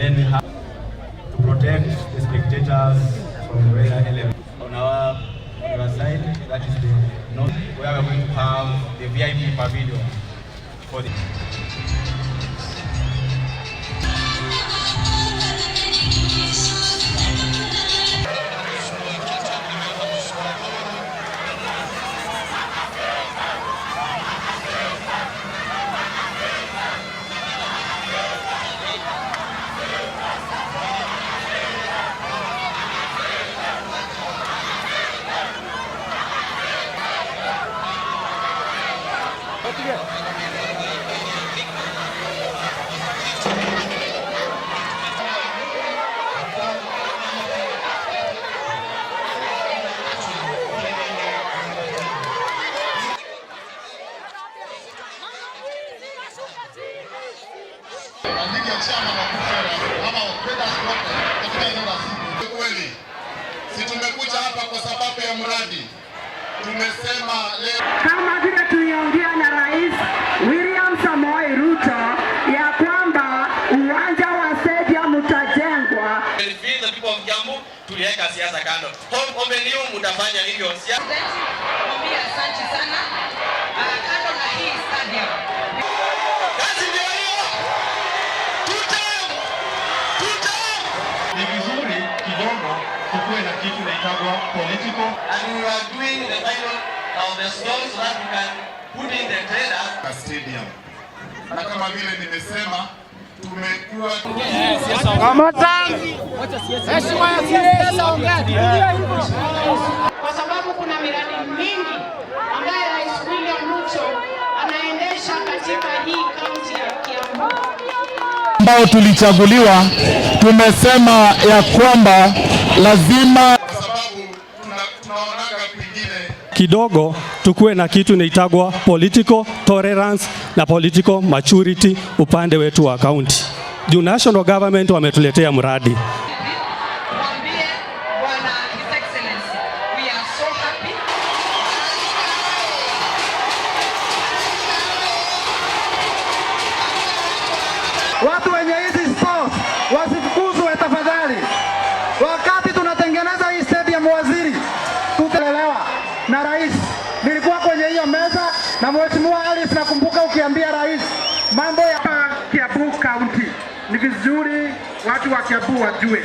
then we have to protect the spectators from weather elements. On our side, that is the north, where we are going to have the VIP pavilion for the Si tumekuja hapa kwa sababu ya mradi. Tumesema leo kama vile tuliongea na Rais William Samoei Ruto ya kwamba uwanja wa stadium utajengwa. The people of Kiambu tuliweka siasa kando. Ombeni mtafanya hivyo siasa. Mwambie asante sana. Kando na hii stadium. Kazi ndio hiyo. ni vizuri kidogo kuwe na kitu inaitwa political, And we are doing the final of the stone so that we can put in the traders stadium. Na kama vile nimesema tumekuwa Kwa sababu kuna miradi mingi ambayo Rais William Ruto anaendesha katika hii kaunti ya Kiambu. Ambao tulichaguliwa tumesema ya kwamba lazima kwa sababu tunaonaga pengine kidogo tukuwe na kitu inaitagwa political tolerance na political maturity upande wetu wa county. Juu national government wametuletea mradi. Watu wenye hizi sports wasifukuzwe tafadhali. Wakati tunatengeneza hii stadium, waziri, tutaelewa na rais. Nilikuwa kwenye hiyo meza na Mheshimiwa Alice, nakumbuka ukiambia rais mambo ya Kiambu County. Ni vizuri watu wa Kiambu wajue.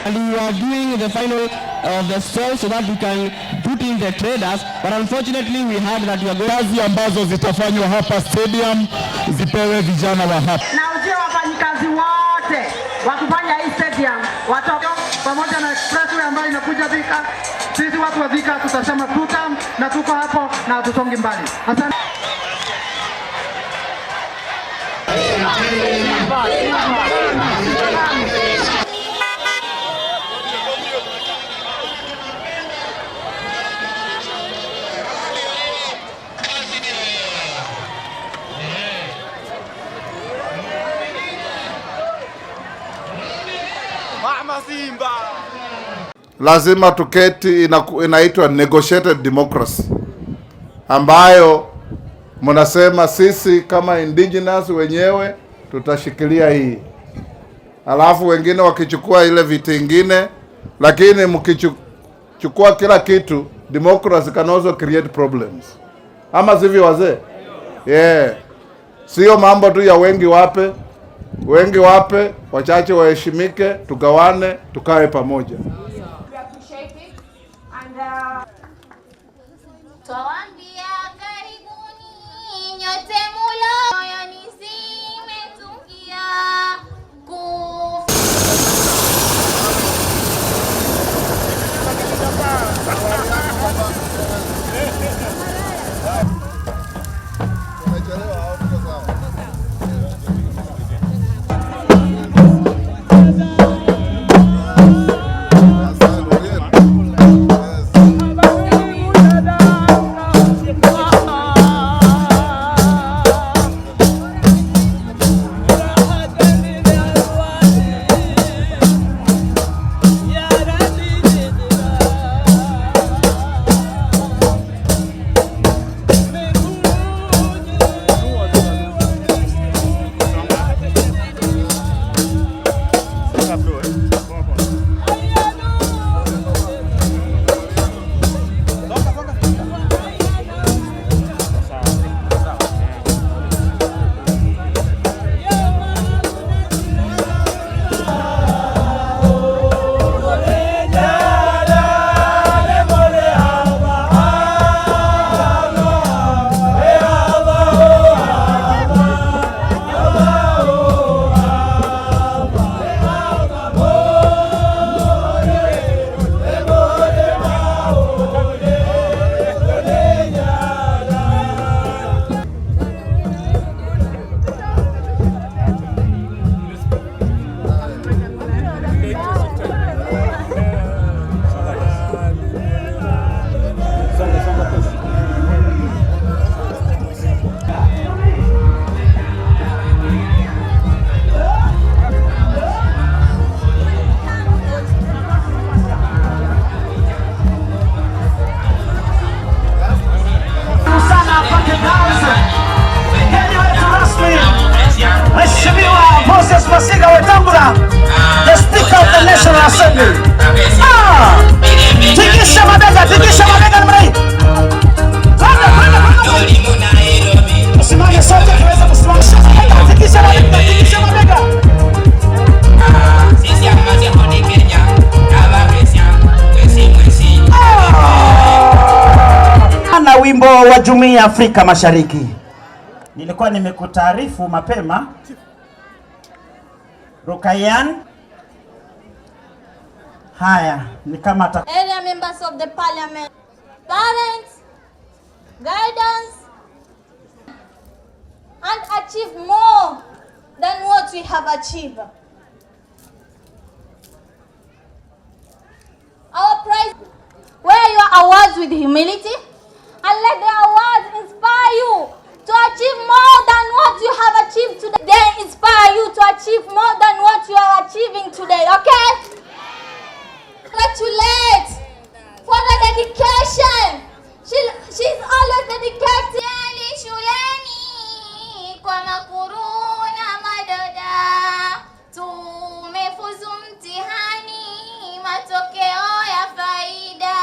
and we are doing the final of the stall so that we can put in the traders, but unfortunately we heard that we are going kazi ambazo zitafanywa hapa stadium zipewe vijana wa hapa. Na ujie wafanyikazi wote wakufanya hii stadium watoke pamoja na expressway ambayo inakuja Thika. Sisi watu wa Thika tutasema tutam na tuko hapo na tusongi mbali. Asante. Lazima tuketi, inaitwa negotiated democracy, ambayo mnasema sisi kama indigenous wenyewe tutashikilia hii, alafu wengine wakichukua ile viti ingine, lakini mkichukua kila kitu, democracy can also create problems. Ama sivyo wazee? Sio mambo tu ya wengi wape, wachache waheshimike, tugawane, tukae pamoja. Twaambia karibuni nyote mulo moyoni zimetungia the Speaker of the National Assembly. Tikisha mabega namna hii. Usimame sote tuweze kusimama. Tikisha mabega. Sisi ambaye hodi Kenya, kama mwezi. Na wimbo wa Jumuiya ya Afrika Mashariki. Nilikuwa nimekutaarifu mapema. Rukayan. Haya, ni kama area members of the parliament, parents, guidance, and achieve more than what we have achieved. Our prize, wear your awards with humility, and let the awards inspire you to achieve more than what you have achieved today. They inspire you to achieve more than what you are achieving today, okay? Congratulate for the dedication. She's always dedicated. Shuleni kwa makuru na madoda tumefuzu mtihani, matokeo ya faida.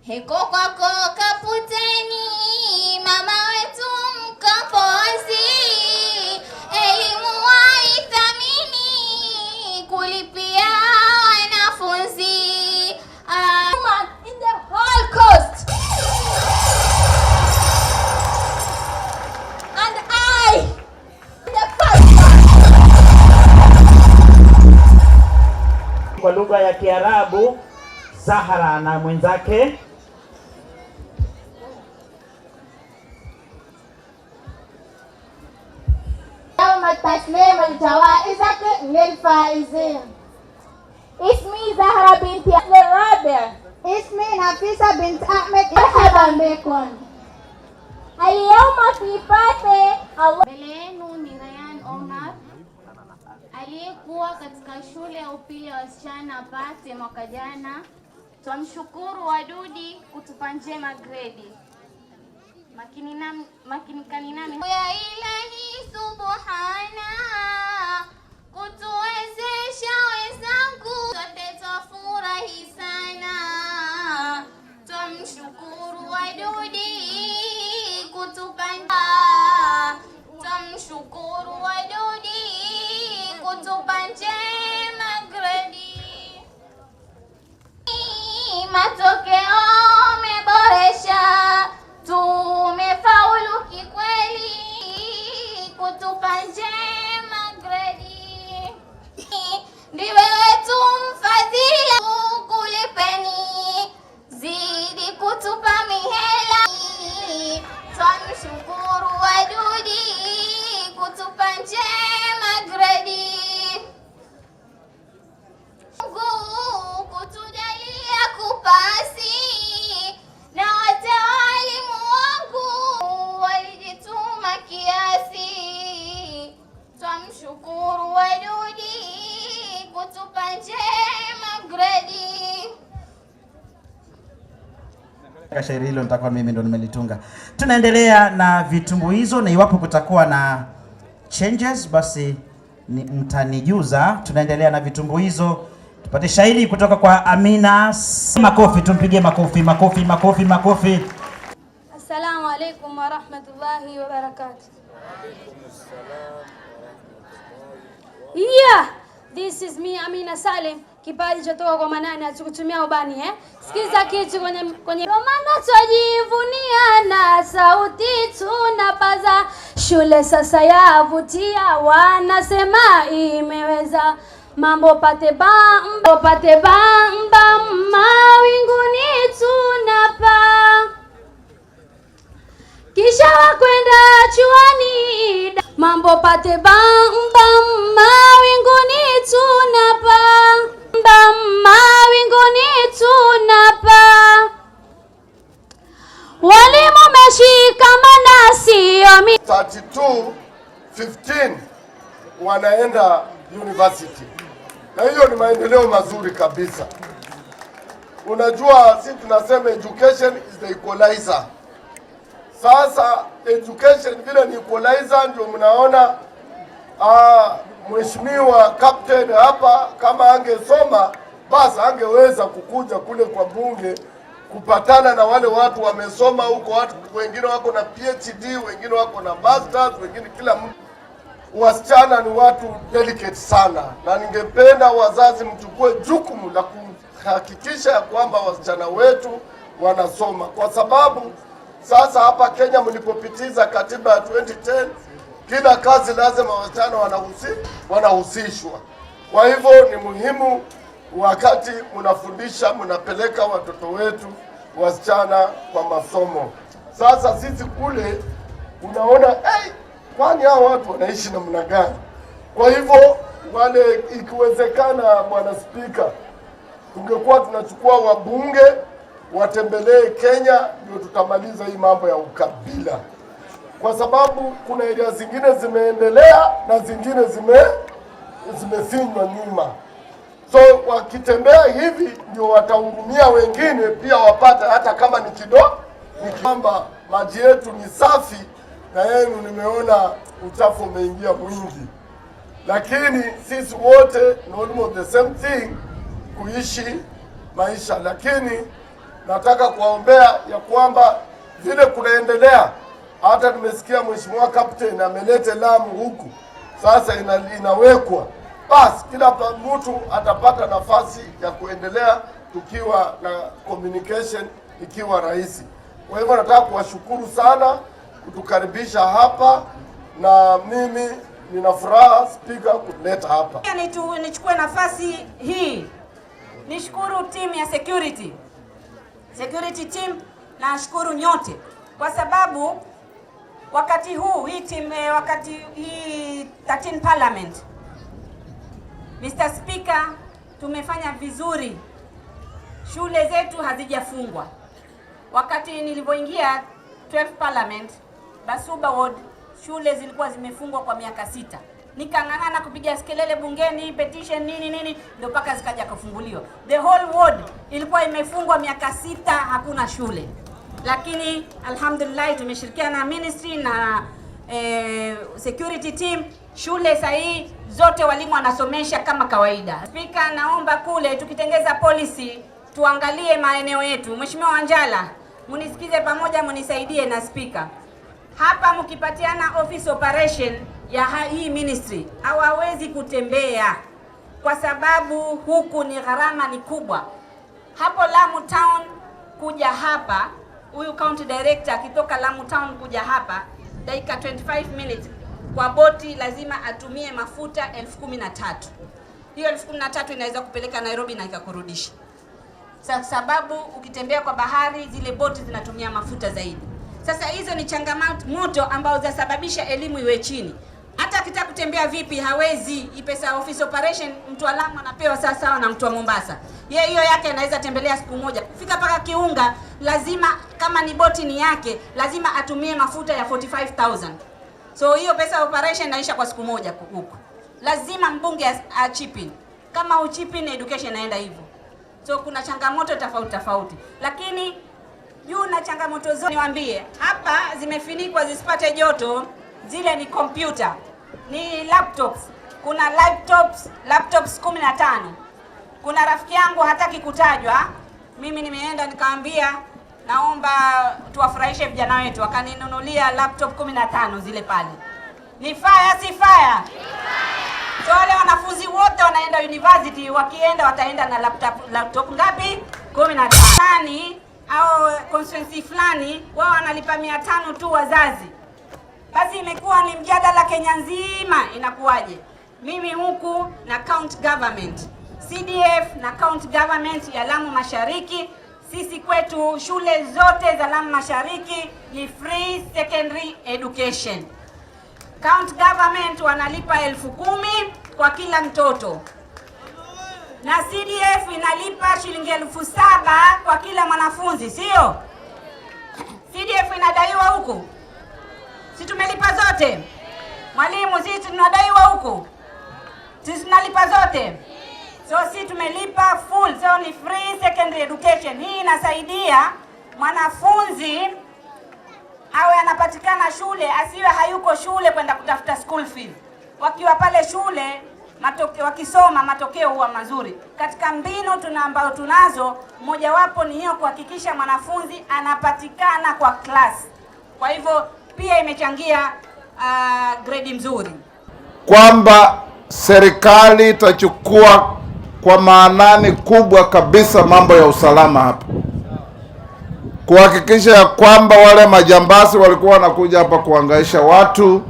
Heko kwako kaputeni, mama wetu mkombozi, elimu waithamini, kulipia wanafunzi in the whole coast. And I the first kwa lugha ya Kiarabu, Zahara na mwenzake. التسليم الجوائزك للفائزين. اسمي زهرة بنت الرابع. اسمي نفيسة بنت أحمد. مرحبا بكم. اليوم في فاتح الله. Mbele yenu ni Ryan Omar aliyekuwa katika shule ya upili ya wasichana Pate mwaka jana. Twamshukuru Wadudi kutupa njema grade. Makinikani nami ya Ilahi subhana kutuwezesha wenzangu sote twafurahi sana. Twamshukuru Wadudi kutupa njema grade. Matokeo umeboresha, tumefaulu kikweli, kutupa njema grade. Ndiwe wetu mfadhili, kulipeni, zidi kutupa mihela. Twamshukuru Wadudi kutupa njema grade. Mungu kutujalia kupasi, na wote walimu wangu walijituma kiasi. Twamshukuru Wadudi kutupa njema grade. Shairi hilo nitakuwa mimi ndo nimelitunga. Tunaendelea na vitumbuizo, na iwapo kutakuwa na changes basi mtanijuza. Tunaendelea na vitumbuizo. Tupate shairi kutoka kwa Amina. Makofi, tumpigie makofi. Assalamu alaikum wa rahmatullahi wa barakatuh. Yeah, this is me Amina Salim. Kipaji chotoka kwa Manani atukutumia ubani Sikiza kitu kwenye Romana twajivunia na sauti tunapaza. Shule sasa yavutia, wanasema imeweza. Mambo pate bamba mawinguni tunapa. Kisha wakwenda chuani. Mambo pate bamba mawinguni tunapa. Mawinguni tunapa. Walimu meshikamana sio 32-15 wanaenda university, na hiyo ni maendeleo mazuri kabisa. Unajua, sisi tunasema education is the equalizer. Sasa education vile ni equalizer, ndio mnaona Mheshimiwa Captain hapa kama angesoma basi angeweza kukuja kule kwa bunge kupatana na wale watu wamesoma huko, watu wengine wako na PhD, wengine wako na masters, wengine kila mtu. Wasichana ni watu delicate sana, na ningependa wazazi mchukue jukumu la kuhakikisha ya kwamba wasichana wetu wanasoma, kwa sababu sasa hapa Kenya mlipopitiza katiba ya 2010 kila kazi lazima wasichana wanahusishwa. Kwa hivyo ni muhimu wakati mnafundisha, mnapeleka watoto wetu wasichana kwa masomo. Sasa sisi kule unaona kwani hao watu wanaishi namna gani? Kwa hivyo wale, ikiwezekana, Bwana Spika, tungekuwa tunachukua wabunge watembelee Kenya, ndio tutamaliza hii mambo ya ukabila, kwa sababu kuna area zingine zimeendelea na zingine zimefinywa nyuma. So wakitembea hivi ndio watahurumia wengine pia wapate, hata kama ni kidogo. Ni kwamba maji yetu ni safi, na yenu nimeona uchafu umeingia mwingi, lakini sisi wote ni almost the same thing, kuishi maisha. Lakini nataka kuwaombea ya kwamba vile kunaendelea, hata nimesikia Mheshimiwa Captain amelete Lamu huku, sasa inawekwa, basi kila mtu atapata nafasi ya kuendelea tukiwa na communication ikiwa rahisi. Kwa hivyo nataka kuwashukuru sana kutukaribisha hapa, na mimi nina furaha Spika kuleta hapa. Nichukue nafasi hii nishukuru timu ya security team, na nashukuru nyote kwa sababu wakati huu hii 13 Parliament, Mr. Speaker, tumefanya vizuri. Shule zetu hazijafungwa. Wakati nilipoingia 12 Parliament, Basuba Ward, shule zilikuwa zimefungwa kwa miaka 6. Nikang'ang'ana kupiga kelele bungeni, petition nini ndio mpaka zikaja kufunguliwa. The whole ward ilikuwa imefungwa miaka 6, hakuna shule. Lakini alhamdulillah tumeshirikiana na ministry na security team, shule sahi zote walimu wanasomesha kama kawaida. Speaker, naomba kule tukitengeza policy tuangalie maeneo yetu. Mheshimiwa Wanjala, munisikize pamoja, munisaidie na Speaker. Hapa mkipatiana office operation ya hii ministry hawawezi kutembea kwa sababu huku ni gharama ni kubwa. Hapo Lamu Town kuja hapa, huyu county director akitoka Lamu Town kuja hapa dakika 25 minutes kwa boti lazima atumie mafuta 13,000. Hiyo 13,000 inaweza kupeleka Nairobi na ikakurudisha. Sababu ukitembea kwa bahari zile boti zinatumia mafuta zaidi. Sasa hizo ni changamoto ambazo zinasababisha elimu iwe chini. Hata akitaka kutembea vipi hawezi. Pesa office operation mtu wa Lamu anapewa sawa na mtu wa Mombasa. Yeye hiyo yake anaweza tembelea siku moja. Kufika paka Kiunga lazima, kama ni boti ni yake, lazima atumie mafuta ya 45,000. So hiyo pesa operation inaisha kwa siku moja huko. Lazima mbunge achipin. Kama uchipin education inaenda hivyo. So kuna changamoto tofauti. Lakini juu na changamoto zote niwaambie, hapa zimefinikwa zisipate joto, zile ni computer, ni laptops. Kuna laptops 15. Kuna rafiki yangu hataki kutajwa, mimi nimeenda nikamwambia naomba tuwafurahishe vijana wetu, akaninunulia laptop 15 zile pale. Ni fire si fire? So wale wanafunzi wote wanaenda university, wakienda wataenda na laptop ngapi? 15. Au constituency fulani wao wanalipa 500 tu wazazi. Basi imekuwa ni mjadala Kenya nzima, inakuwaje? Mimi huku na county government, CDF na county government ya Lamu Mashariki, sisi kwetu shule zote za Lamu Mashariki ni free secondary education. County government wanalipa 10,000 kwa kila mtoto. Na CDF inalipa shilingi 7,000 kwa kila mwanafunzi, sio? CDF inadaiwa huko. Si tumelipa zote? Mwalimu, sisi tunadaiwa huko. Sisi tunalipa zote. So sisi tumelipa full, so ni free secondary education. Hii inasaidia mwanafunzi awe anapatikana shule, asiwe hayuko shule kwenda kutafuta school fees. wakiwa pale shule wakisoma matokeo huwa mazuri. Katika mbinu ambayo tunazo, mojawapo ni hiyo, kuhakikisha mwanafunzi anapatikana kwa class. Kwa hivyo pia imechangia grade mzuri, kwamba serikali itachukua kwa maanani kubwa kabisa mambo ya usalama hapa, kuhakikisha ya kwamba wale majambazi walikuwa wanakuja hapa kuhangaisha watu,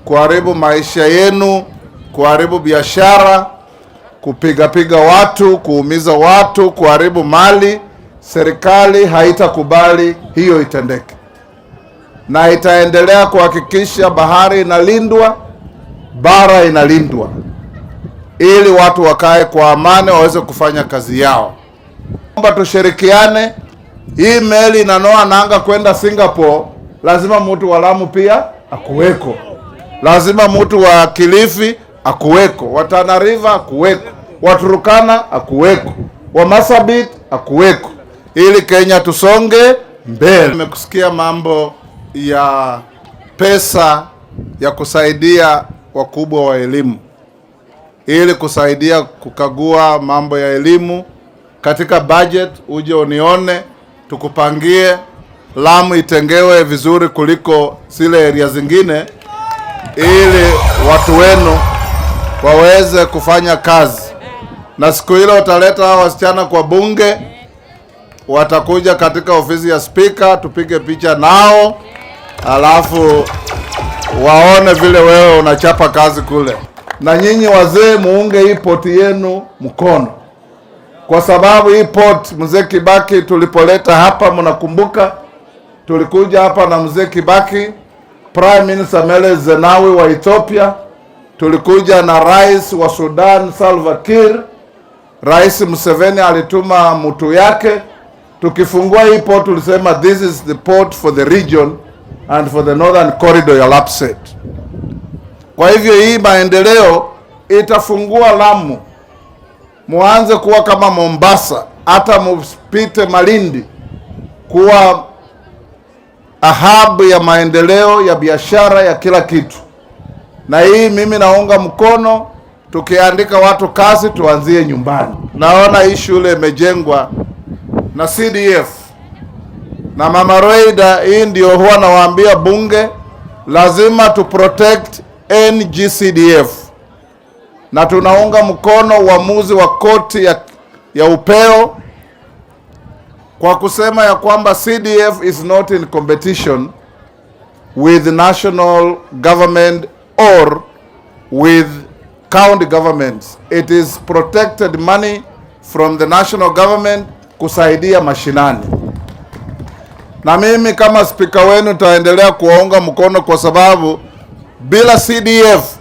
kuharibu maisha yenu, kuharibu biashara, kupiga watu, kuumiza watu, kuharibu mali. Serikali haitakubali hiyo itendeke, na itaendelea kuhakikisha bahari inalindwa, bara inalindwa, ili watu wakae kwa amani, waweze kufanya kazi yao. Naomba tushirikiane. Hii meli inanoa nanga kwenda Singapore, lazima mtu wa Lamu pia akuweko, lazima mtu wa Kilifi akuweko, wa Tana River akuweko, wa Turkana akuweko, wa Marsabit akuweko, ili Kenya tusonge mbele. Nimekusikia mambo ya pesa ya kusaidia wakubwa wa elimu, ili kusaidia kukagua mambo ya elimu. Katika budget uje unione, tukupangie Lamu itengewe vizuri kuliko zile area zingine, ili watu wenu waweze kufanya kazi. Na siku hilo utaleta hao wasichana kwa bunge, watakuja katika ofisi ya speaker, tupige picha nao, alafu waone vile wewe unachapa kazi kule. Na nyinyi wazee muunge hii poti yenu mkono, kwa sababu hii port mzee Kibaki tulipoleta hapa, mnakumbuka tulikuja hapa na mzee Kibaki, Prime Minister Meles Zenawi wa Ethiopia, tulikuja na rais wa Sudan Salva Kiir, Rais Museveni alituma mtu yake. Tukifungua hii port tulisema this is the port for the region and for the northern corridor ya Lapsset. Kwa hivyo hii maendeleo itafungua Lamu, muanze kuwa kama Mombasa, hata mpite Malindi, kuwa hub ya maendeleo ya biashara ya kila kitu. Na hii mimi naunga mkono. Tukiandika watu kazi, tuanzie nyumbani. Naona hii shule imejengwa na CDF na Mama Roida. Hii ndio huwa nawaambia bunge, lazima tu protect NGCDF, na tunaunga mkono uamuzi wa koti ya upeo kwa kusema ya kwamba CDF is not in competition with the national government or with county governments. It is protected money from the national government kusaidia mashinani. Na mimi kama spika wenu taendelea kuwaunga mkono, kwa sababu bila CDF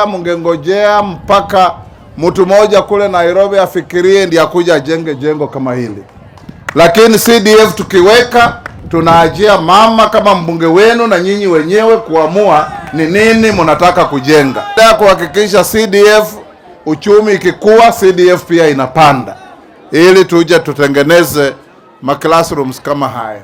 mungengojea mpaka mtu mmoja kule Nairobi afikirie ndiye akuja ajenge jengo kama hili. Lakini CDF tukiweka, tunaajia mama kama mbunge wenu na nyinyi wenyewe kuamua ni nini mnataka kujenga. Kuhakikisha CDF uchumi ikikua, CDF pia inapanda, ili tuje tutengeneze classrooms kama haya.